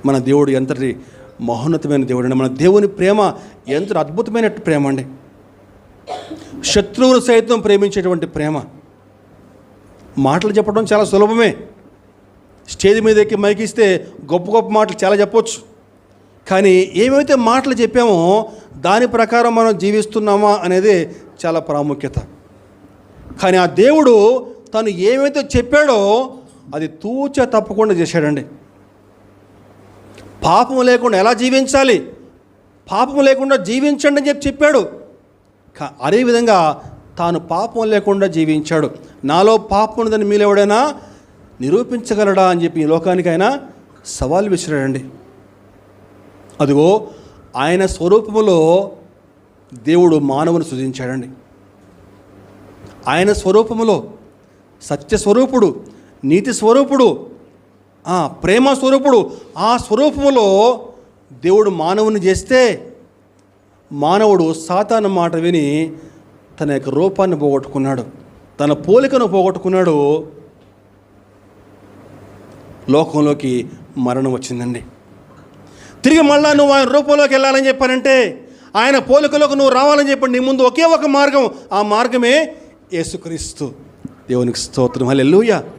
మన దేవుడు ఎంతటి మహోన్నతమైన దేవుడు అండి. మన దేవుని ప్రేమ ఎంత అద్భుతమైన ప్రేమ అండి. శత్రువును సైతం ప్రేమించేటువంటి ప్రేమ. మాటలు చెప్పడం చాలా సులభమే. స్టేజ్ మీద ఎక్కి మైకిస్తే గొప్ప గొప్ప మాటలు చాలా చెప్పొచ్చు. కానీ ఏమైతే మాటలు చెప్పామో దాని ప్రకారం మనం జీవిస్తున్నామా అనేది చాలా ప్రాముఖ్యత. కానీ ఆ దేవుడు తను ఏమైతే చెప్పాడో అది తూచ తప్పకుండా చేశాడండి. పాపం లేకుండా ఎలా జీవించాలి, పాపం లేకుండా జీవించండి అని చెప్పాడు. అదేవిధంగా తాను పాపం లేకుండా జీవించాడు. నాలో పాపం ఉన్నదని మీలో ఎవడైనా నిరూపించగలడా అని చెప్పి ఈ లోకానికి ఆయన సవాల్ విసిరాడండి. అదిగో ఆయన స్వరూపములో దేవుడు మానవుని సృజించాడండి. ఆయన స్వరూపములో సత్యస్వరూపుడు, నీతి స్వరూపుడు, ప్రేమ స్వరూపుడు, ఆ స్వరూపములో దేవుడు మానవుని చేస్తే మానవుడు సాతాను మాట విని తన యొక్క రూపాన్ని పోగొట్టుకున్నాడు, తన పోలికను పోగొట్టుకున్నాడు. లోకంలోకి మరణం వచ్చిందండి. తిరిగి మళ్ళా నువ్వు ఆయన రూపంలోకి వెళ్ళాలని చెప్పానంటే, ఆయన పోలికలోకి నువ్వు రావాలని చెప్పండి. నీ ముందు ఒకే ఒక మార్గం, ఆ మార్గమే యేసుక్రీస్తు. దేవునికి స్తోత్రం. హల్లెలూయా.